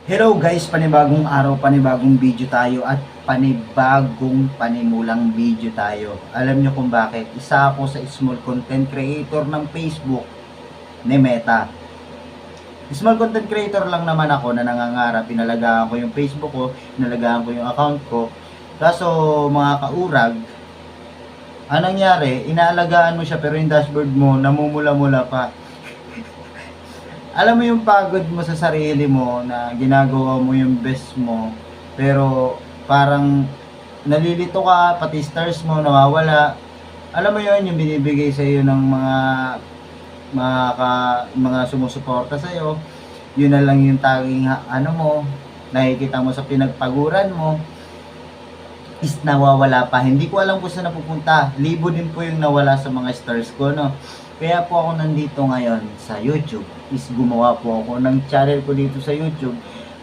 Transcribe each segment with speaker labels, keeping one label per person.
Speaker 1: Hello guys, panibagong araw, panibagong video tayo at panibagong panimulang video tayo. Alam nyo kung bakit? Isa ako sa small content creator ng Facebook ni Meta. Small content creator lang naman ako na nangangarap. Pinalagaan ko yung Facebook ko, pinalagaan ko yung account ko. Kaso mga kaurag, anong nangyari? Inaalagaan mo siya pero yung dashboard mo namumula-mula pa. Alam mo yung pagod mo sa sarili mo na ginagawa mo yung best mo pero parang nalilito ka, pati stars mo nawawala. Alam mo yun, yung binibigay sa iyo ng mga sumusuporta sa iyo, yun na lang yung taging ano mo, nakikita mo sa pinagpaguran mo is nawawala pa. Hindi ko alam kung saan napupunta. Libo din po yung nawala sa mga stars ko, no. Kaya po ako nandito ngayon sa YouTube. Is gumawa po ako ng channel ko dito sa YouTube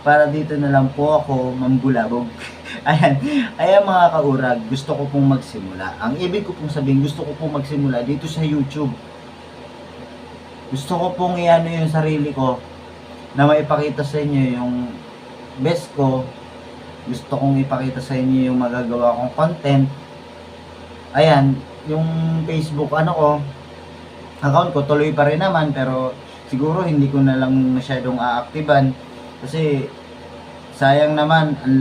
Speaker 1: para dito na lang po ako mambulabog. Ayan mga kaurag, gusto ko pong magsimula. Ang ibig ko pong sabihin, gusto ko pong magsimula dito sa YouTube. Gusto ko pong iano yung sarili ko na maipakita sa inyo yung best ko. Gusto kong ipakita sa inyo yung magagawa kong content. Ayan, yung Facebook account ko tuloy pa rin naman pero siguro hindi ko na lang masyadong aaktiban kasi sayang naman, ang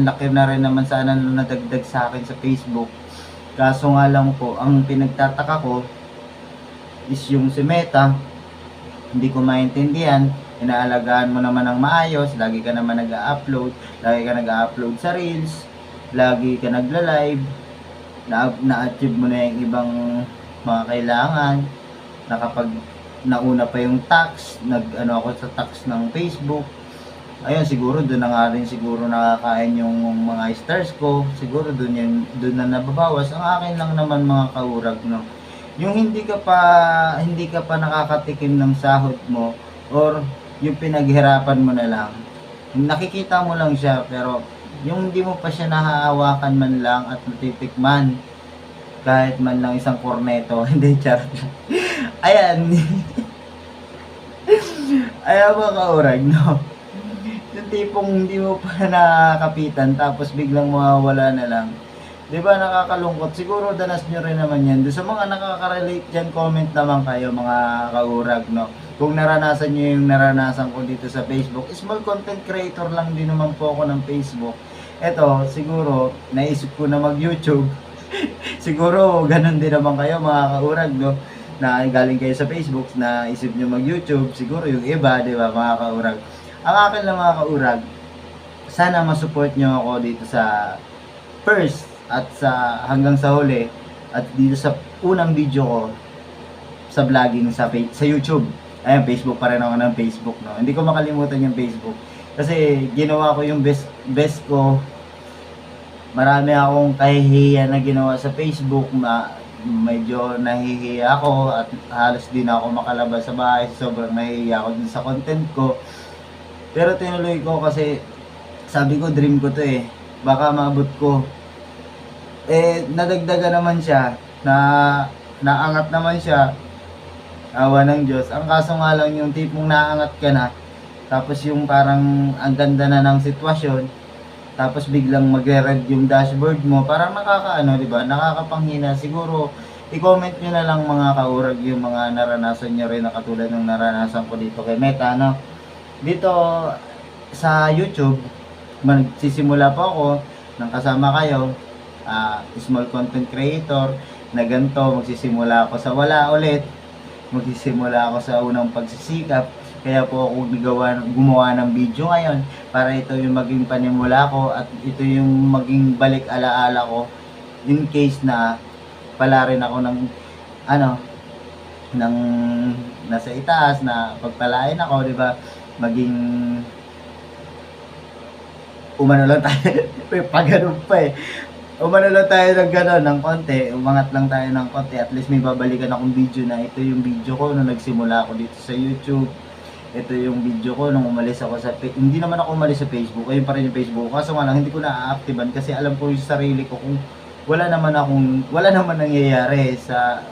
Speaker 1: laki na rin naman sana na nadagdag sa akin sa Facebook. Kaso nga lang po, ang pinagtataka ko is yung si Meta, hindi ko maintindihan. Inaalagaan mo naman ng maayos, lagi ka naman nag-upload sa Reels, lagi ka nagla-live, na-achieve mo na yung ibang mga kailangan, nakapag nauna pa yung tax, ako sa tax ng Facebook. Ayun, siguro doon na nga rin siguro nakakain yung mga stars ko. Siguro doon na nababawas. Ang akin lang naman mga kaurag, no. Yung hindi ka pa nakakatikim ng sahod mo or yung pinaghirapan mo na lang. Nakikita mo lang siya pero yung hindi mo pa siya nahahawakan man lang at natitikman kahit man lang isang korneto. Hindi, charot lang. Ayan. Ayan mga kaurag, no. Yung tipong hindi mo pa nakakapitan tapos biglang mawawala na lang. Diba nakakalungkot? Siguro danas nyo rin naman yan. Doon sa mga nakaka-relate dyan, comment naman kayo mga kaurag, no. Kung naranasan nyo yung naranasan ko dito sa Facebook. Small content creator lang din naman po ako ng Facebook. Eto, siguro naisip ko na mag-YouTube. Siguro ganun din naman kayo mga kaurag, no, na galing kayo sa Facebook na isip nyo mag-YouTube. Siguro yung iba, di ba mga kaurag. Ang akin lang mga kaurag, sana masupport nyo ako dito sa first at sa hanggang sa huli at dito sa unang video ko sa vlogging sa YouTube. Ayan, Facebook pa rin ako ng Facebook, no. Hindi ko makalimutan yung Facebook kasi ginawa ko yung best ko. Marami akong kahihiyan na ginawa sa Facebook, medyo nahihiya ako at halos din ako makalabas sa bahay, sobrang nahihiya ako dun sa content ko. Pero tinuloy ko kasi sabi ko dream ko to eh, baka maabot ko. Nadagdagan naman siya, naangat naman siya, awa ng Diyos. Ang kaso nga lang yung tipong naangat ka na, tapos yung parang ang ganda na ng sitwasyon, tapos biglang magre-red yung dashboard mo, parang di ba? Nakakapanghina. Siguro i-comment nyo na lang mga kaurag yung mga naranasan nyo rin na katulad ng naranasan ko dito kay Meta, no? Dito sa YouTube, magsisimula po ako ng kasama kayo, small content creator na ganito, magsisimula ako sa wala ulit, magsisimula ako sa unang pagsisikap. Kaya po ako gumawa ng video ngayon para ito yung maging panimula ko at ito yung maging balik alaala ko in case na pala rin ako ng nasa itaas na pagpalain ako, di ba? Maging umano lang tayo. Pagano'n pa eh. Umano lang tayo ng gano'n, ng konti. Umangat lang tayo ng konti. At least may babalikan akong video na ito yung video ko nung nagsimula ako dito sa YouTube. Ito yung video ko nung umalis ako hindi naman ako umalis sa Facebook, ayun pa rin yung Facebook. Kaso nga lang hindi ko na-aaktiban kasi alam ko yung sarili ko kung wala naman nangyayari sa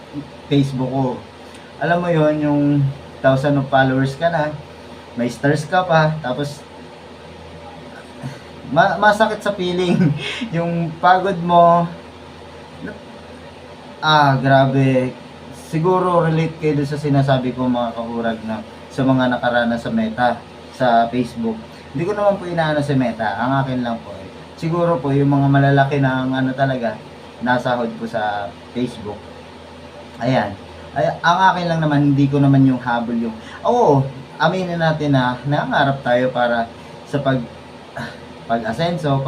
Speaker 1: Facebook ko. Alam mo yon, yung 1,000 of followers ka na, may stars ka pa, tapos masakit sa feeling. Yung pagod mo, grabe. Siguro relate kayo dun sa sinasabi ko mga kaurag na sa mga nakaranas sa Meta, sa Facebook. Hindi ko naman po inaano si Meta, ang akin lang po. Siguro po yung mga malalaki na ang talaga, nasahod po sa Facebook. Ayan. Ang akin lang naman, hindi ko naman yung habol yung, oo, aminin natin na nangangarap tayo para sa pag-asenso,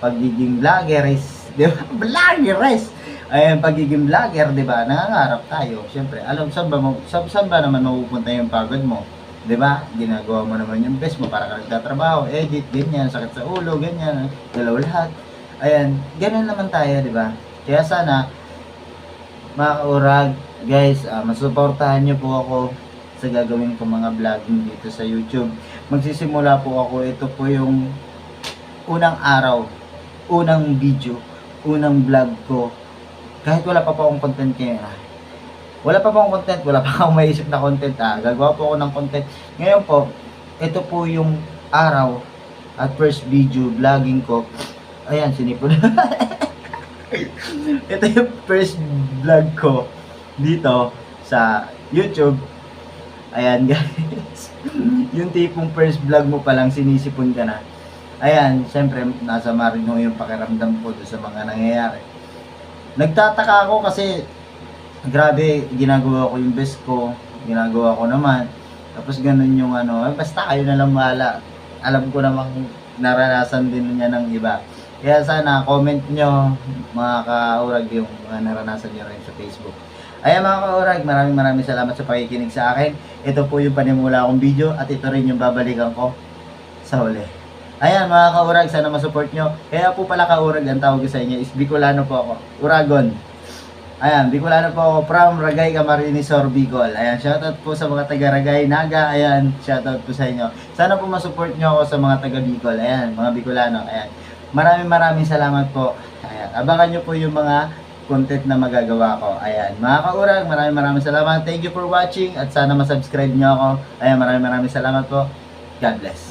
Speaker 1: pagiging vlogger is, di ba? Vlogger is! Ayan, pagiging vlogger, di ba? Nangangarap tayo. Siyempre, alam, saan ba naman mapupunta yung pagod mo? Di ba? Ginagawa mo naman yung best mo para ka nagtatrabaho, edit, ganyan, sakit sa ulo, ganyan, dalaw lahat. Ayan, ganun naman tayo, di ba? Kaya sana, mga kaurag, guys, masuportahan nyo po ako sa gagawin ko mga vlogging dito sa YouTube. Magsisimula po ako, ito po yung unang araw, unang video, unang vlog ko. Kahit wala pa po akong content ngayon, wala pa akong maisip na content, gagawa po ako ng content. Ngayon po, ito po yung araw at first video vlogging ko. Ayan, sinipon. Ito yung first vlog ko dito sa YouTube. Ayan guys. Yung tipong first vlog mo pa lang, sinisipon ka na. Ayan, syempre, nasa marino yung pakiramdam ko doon sa mga nangyayari. Nagtataka ako kasi grabe, ginagawa ko yung best ko, ginagawa ko naman. Tapos ganun yung basta kayo na lang bahala. Alam ko namang naranasan din niya ng iba. Kaya sana comment nyo mga kaurag yung mga naranasan nyo rin sa Facebook. Ayan mga kaurag, maraming salamat sa pakikinig sa akin. Ito po yung panimula kong video at ito rin yung babalikan ko sa huli. Ayan mga kaurag, sana masupport nyo. Kaya po pala kaurag, ang tawag ko sa inyo is Bicolano po ako. Uragon. Ayan, Bicolano po ako from Ragay, Camarines Sur, Bicol. Ayan, shoutout po sa mga taga Ragay, Naga. Ayan, shoutout po sa inyo. Sana po masupport nyo ako sa mga taga Bicol. Ayan, mga Bicolano. Ayan, maraming salamat po. Ayan, abangan nyo po yung mga content na magagawa ko. Ayan, mga kaurag, maraming salamat. Thank you for watching at sana masubscribe nyo ako. Ayan, maraming salamat po. God bless.